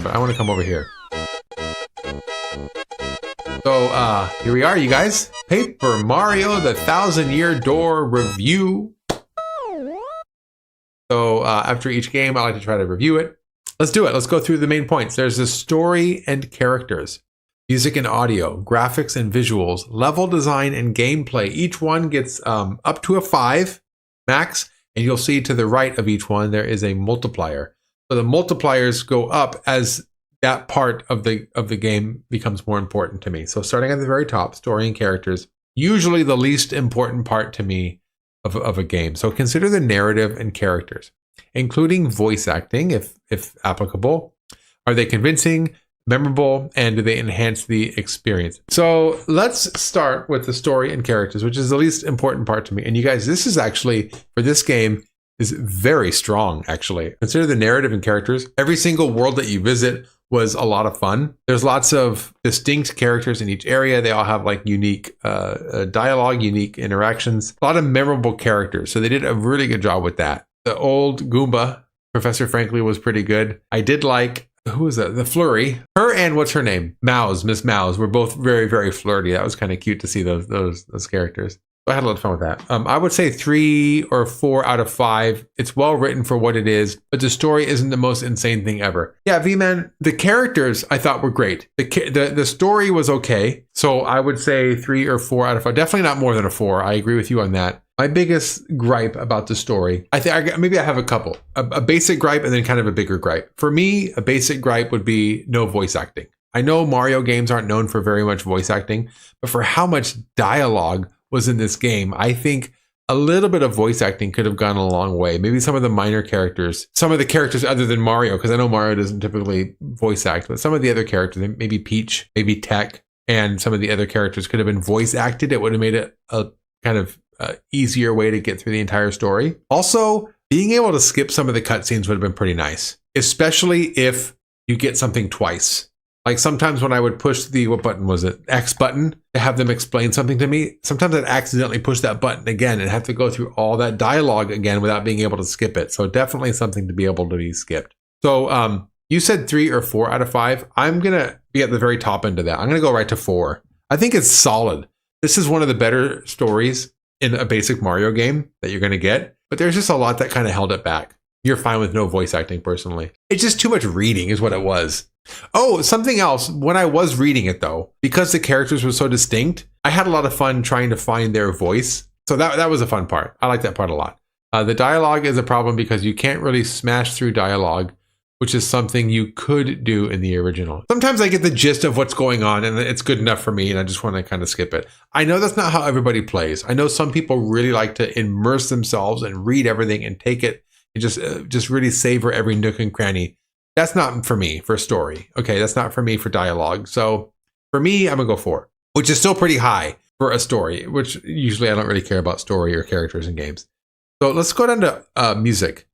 but I want to come over here. So here we are, you guys. Paper Mario: The Thousand Year Door review. So after each game, I like to try to review it. Let's do it. Let's go through the main points. There's the story and characters, music and audio, graphics and visuals, level design and gameplay. Each one gets up to a 5 max, and you'll see to the right of each one there is a multiplier. So the multipliers go up as that part of the game becomes more important to me. So starting at the very top, story and characters, usually the least important part to me of a game. So consider the narrative and characters, including voice acting, if applicable. Are they convincing, memorable, and do they enhance the experience? So let's start with the story and characters, which is the least important part to me. And you guys, this is actually, for this game, is very strong, actually. Consider the narrative and characters. Every single world that you visit was a lot of fun. There's lots of distinct characters in each area. They all have like unique dialogue, unique interactions, a lot of memorable characters. So they did a really good job with that. The old Goomba, Professor Frankly, was pretty good. I did like, who was that? The Flurry. Her and what's her name? Mouse, Miss Mouse, were both very, very flirty. That was kind of cute to see those characters. I had a lot of fun with that. I would say 3 or 4 out of 5. It's well written for what it is, but the story isn't the most insane thing ever. Yeah, V-Man, the characters I thought were great. The story was okay. So I would say 3 or 4 out of 5. Definitely not more than a 4. I agree with you on that. My biggest gripe about the story, I think maybe I have a couple. A basic gripe and then kind of a bigger gripe. For me, a basic gripe would be no voice acting. I know Mario games aren't known for very much voice acting, but for how much dialogue was in this game, I think a little bit of voice acting could have gone a long way. Maybe some of the minor characters, some of the characters other than Mario, because I know Mario doesn't typically voice act, but some of the other characters, maybe Peach, maybe Tech, and some of the other characters could have been voice acted. It would have made it a kind of easier way to get through the entire story. Also, being able to skip some of the cutscenes would have been pretty nice, especially if you get something twice. Like sometimes when I would push the, what button was it? X button to have them explain something to me. Sometimes I'd accidentally push that button again and have to go through all that dialogue again without being able to skip it. So definitely something to be able to be skipped. So you said 3 or 4 out of 5. I'm going to be at the very top end of that. I'm going to go right to 4. I think it's solid. This is one of the better stories in a basic Mario game that you're going to get. But there's just a lot that kind of held it back. You're fine with no voice acting personally. It's just too much reading is what it was. Oh, something else. When I was reading it though, because the characters were so distinct, I had a lot of fun trying to find their voice. So that was a fun part. I like that part a lot. The dialogue is a problem because you can't really smash through dialogue, which is something you could do in the original. Sometimes I get the gist of what's going on and it's good enough for me and I just want to kind of skip it. I know that's not how everybody plays. I know some people really like to immerse themselves and read everything and take it and just really savor every nook and cranny. That's not for me for story. Okay, that's not for me for dialogue. So for me, I'm gonna go 4, which is still pretty high for a story, which usually I don't really care about story or characters in games. So let's go down to music.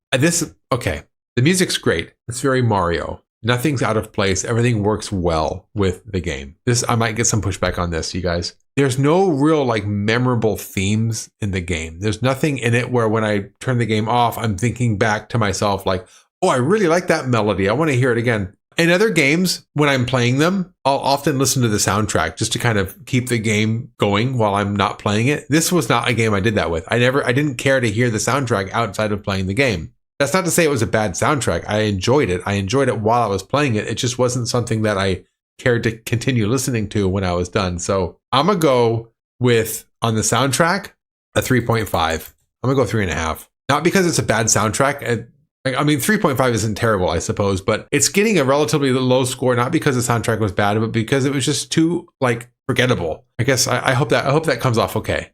Okay, the music's great. It's very Mario. Nothing's out of place. Everything works well with the game. I might get some pushback on this, you guys. There's no real like memorable themes in the game. There's nothing in it where when I turn the game off, I'm thinking back to myself like, oh, I really like that melody. I want to hear it again. In other games, when I'm playing them, I'll often listen to the soundtrack just to kind of keep the game going while I'm not playing it. This was not a game I did that with. I didn't care to hear the soundtrack outside of playing the game. That's not to say it was a bad soundtrack. I enjoyed it. I enjoyed it while I was playing it. It just wasn't something that I cared to continue listening to when I was done. So I'm going to go with, on the soundtrack, a 3.5. I'm going to go 3.5. Not because it's a bad soundtrack. I mean, 3.5 isn't terrible, I suppose, but it's getting a relatively low score, not because the soundtrack was bad, but because it was just too, like, forgettable. I guess I hope that comes off okay.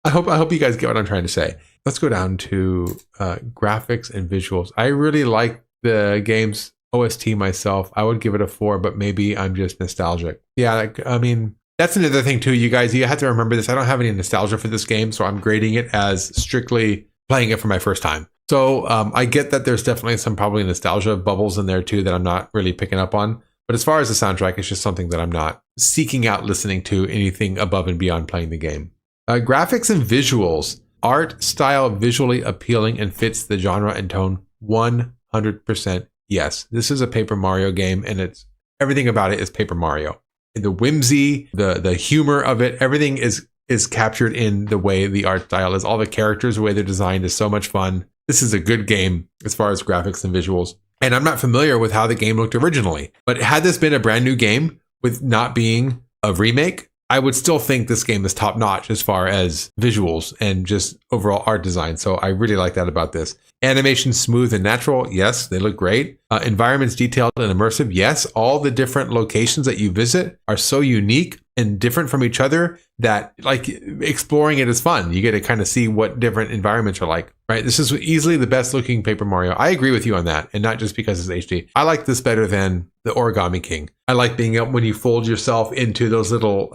I hope you guys get what I'm trying to say. Let's go down to graphics and visuals. I really like the game's OST myself. I would give it a 4, but maybe I'm just nostalgic. Yeah, I mean, that's another thing too, you guys. You have to remember this. I don't have any nostalgia for this game, so I'm grading it as strictly playing it for my first time. So I get that there's definitely some probably nostalgia bubbles in there too that I'm not really picking up on. But as far as the soundtrack, it's just something that I'm not seeking out listening to anything above and beyond playing the game. Graphics and visuals. Art, style, visually appealing and fits the genre and tone 100%. Yes, this is a Paper Mario game, and it's everything about it is Paper Mario. The whimsy, the humor of it, everything is captured in the way the art style is. All the characters, the way they're designed is so much fun. This is a good game as far as graphics and visuals. And I'm not familiar with how the game looked originally, but had this been a brand new game with not being a remake, I would still think this game is top notch as far as visuals and just overall art design. So I really like that about this. Animation smooth and natural. Yes, they look great. Environments detailed and immersive. Yes, all the different locations that you visit are so unique and different from each other that like exploring it is fun. You get to kind of see what different environments are like, right? This is easily the best looking Paper Mario. I agree with you on that. And not just because it's HD. I like this better than the Origami King. I like being able when you fold yourself into those little,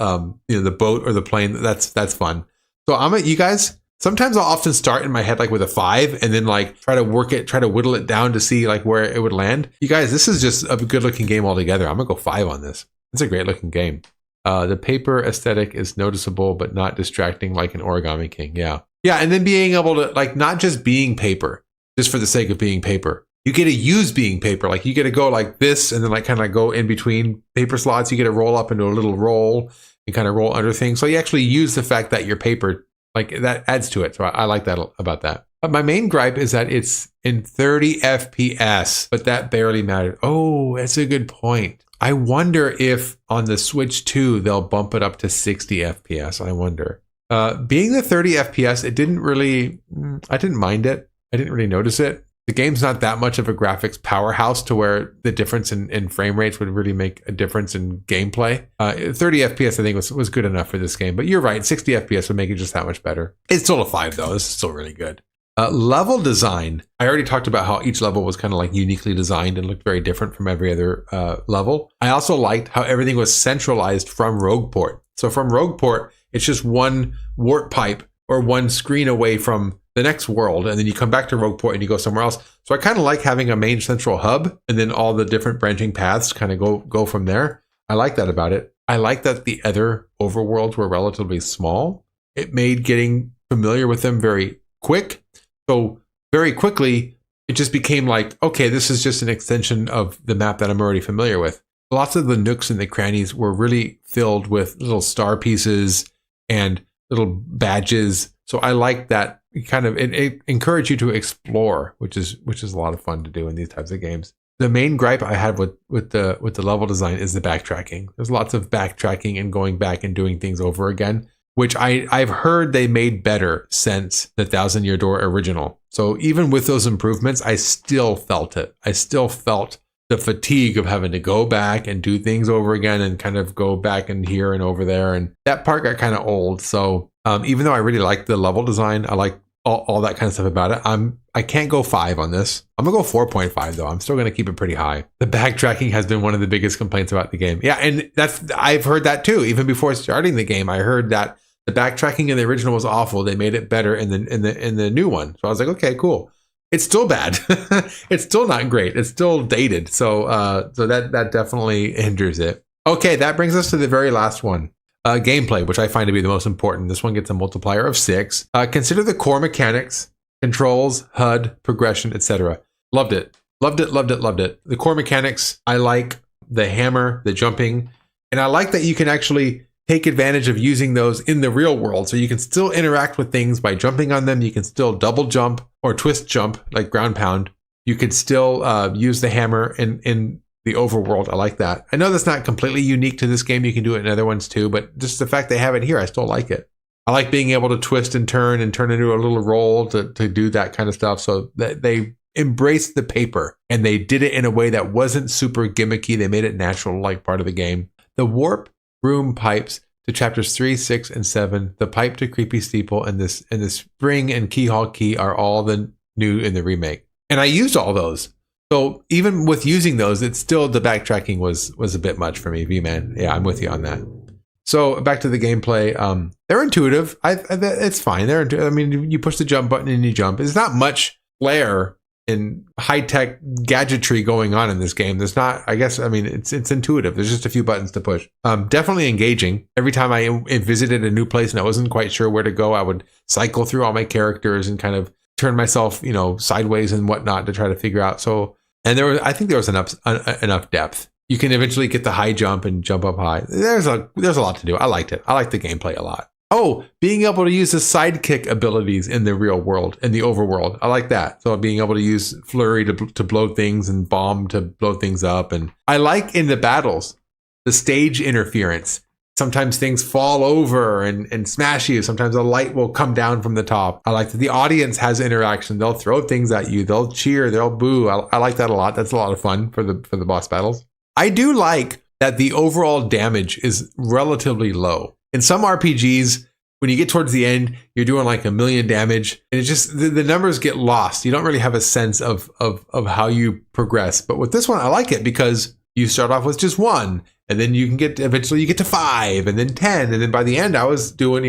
the boat or the plane. That's fun. So you guys, sometimes I'll often start in my head like with a 5 and then like try to whittle it down to see like where it would land. You guys, this is just a good looking game altogether. I'm gonna go 5 on this. It's a great looking game. The paper aesthetic is noticeable but not distracting like an Origami King. Yeah. And then being able to like not just being paper just for the sake of being paper. You get to use being paper. Like you get to go like this and then like kind of go in between paper slots. You get to roll up into a little roll and kind of roll under things. So you actually use the fact that you're paper. Like that adds to it. So I like that about that. But my main gripe is that it's in 30 FPS, but that barely mattered. Oh, that's a good point. I wonder if on the Switch 2, they'll bump it up to 60 FPS. I wonder. Being the 30 FPS, I didn't mind it. I didn't really notice it. The game's not that much of a graphics powerhouse to where the difference in frame rates would really make a difference in gameplay. 30 FPS, I think, was good enough for this game. But you're right, 60 FPS would make it just that much better. It's still a 5, though. This is still really good. Level design. I already talked about how each level was kind of like uniquely designed and looked very different from every other level. I also liked how everything was centralized from Rogueport. So from Rogueport, it's just one warp pipe or one screen away from the next world, and then you come back to Rogueport and you go somewhere else. So I kind of like having a main central hub and then all the different branching paths kind of go from there. I like that about it. I like that the other overworlds were relatively small. It made getting familiar with them very quick. So very quickly, it just became like, okay, this is just an extension of the map that I'm already familiar with. Lots of the nooks and the crannies were really filled with little star pieces and little badges. So I like that kind of it encouraged you to explore, which is a lot of fun to do in these types of games. The main gripe I had with the level design is the backtracking. There's lots of backtracking and going back and doing things over again, which I've heard they made better since the Thousand Year Door original. So even with those improvements, I still felt it. I still felt the fatigue of having to go back and do things over again and kind of go back and here and over there. And that part got kind of old. So even though I really like the level design, I like all that kind of stuff about it. I can't go 5 on this. I'm gonna go 4.5 though. I'm still gonna keep it pretty high. The backtracking has been one of the biggest complaints about the game. Yeah, and I've heard that too. Even before starting the game, I heard that the backtracking in the original was awful. They made it better in the new one. So I was like, okay, cool. It's still bad. It's still not great. It's still dated. So that definitely hinders it. Okay, that brings us to the very last one. Gameplay, which I find to be the most important. This one gets a multiplier of 6. Consider the core mechanics, controls, HUD, progression, etc. Loved it. Loved it, loved it, loved it. The core mechanics, I like the hammer, the jumping, and I like that you can actually take advantage of using those in the real world. So you can still interact with things by jumping on them. You can still double jump or twist jump like ground pound. You could still use the hammer in the overworld. I like that. I know that's not completely unique to this game. You can do it in other ones too, but just the fact they have it here, I still like it. I like being able to twist and turn into a little roll to do that kind of stuff. So that they embraced the paper and they did it in a way that wasn't super gimmicky. They made it natural, like part of the game. The warp room pipes to chapters 3, 6, and 7, the pipe to Creepy Steeple, and the spring and keyhole key are all the new in the remake. And I used all those. So even with using those, it's still the backtracking was a bit much for me, V-Man. Yeah, I'm with you on that. So back to the gameplay. They're intuitive. It's fine. They're intuitive. I mean, you push the jump button and you jump. There's not much flair and high-tech gadgetry going on in this game. There's not, I guess, I mean, it's intuitive. There's just a few buttons to push. Definitely engaging. Every time I visited a new place and I wasn't quite sure where to go, I would cycle through all my characters and kind of turn myself, sideways and whatnot to try to figure out. So And I think there was enough depth. You can eventually get the high jump and jump up high. There's a lot to do. I liked it. I liked the gameplay a lot. Oh, being able to use the sidekick abilities in the real world, in the overworld. I like that. So being able to use flurry to blow things and bomb to blow things up. And I like in the battles, the stage interference. Sometimes things fall over and smash you. Sometimes a light will come down from the top. I like that the audience has interaction. They'll throw things at you. They'll cheer. They'll boo. I like that a lot. That's a lot of fun for the boss battles. I do like that the overall damage is relatively low. In some RPGs, when you get towards the end, you're doing like 1 million damage, and it just the numbers get lost. You don't really have a sense of how you progress. But with this one, I like it because you start off with just 1, and then you can eventually you get to 5, and then 10, and then by the end, I was doing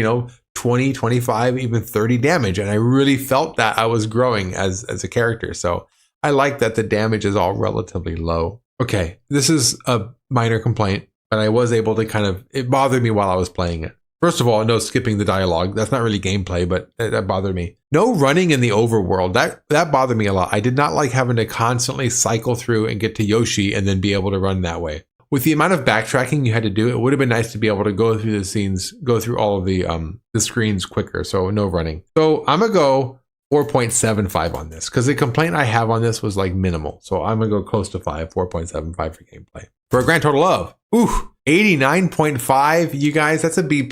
20, 25, even 30 damage, and I really felt that I was growing as a character. So I like that the damage is all relatively low. Okay, this is a minor complaint, but I was able to it bothered me while I was playing it. First of all, no skipping the dialogue. That's not really gameplay, but that bothered me. No running in the overworld. That bothered me a lot. I did not like having to constantly cycle through and get to Yoshi and then be able to run that way. With the amount of backtracking you had to do, it would have been nice to be able to go through the scenes, go through all of the screens quicker. So no running. So I'm gonna go 4.75 on this because the complaint I have on this was like minimal. So I'm gonna go close to 4.75 for gameplay. For a grand total of 89.5. You guys, that's a B+.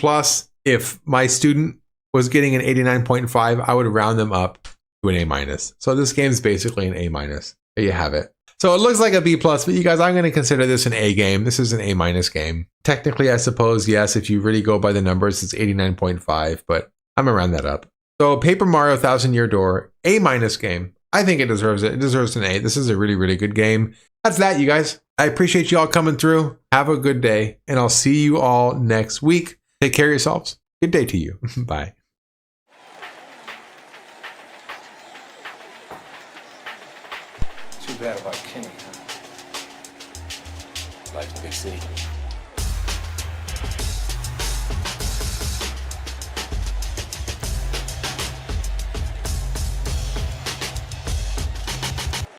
If my student was getting an 89.5, I would round them up to an A-. So this game is basically an A-. There you have it. So it looks like a B+, but you guys, I'm going to consider this an A game. This is an A- game. Technically, I suppose, yes, if you really go by the numbers, it's 89.5, but I'm going to round that up. So Paper Mario Thousand Year Door, A- game. I think it deserves it. It deserves an A. This is a really, really good game. That's that, you guys. I appreciate you all coming through. Have a good day, and I'll see you all next week. Take care of yourselves. Good day to you. Bye. Too bad about Kenny, huh? Life in the big city.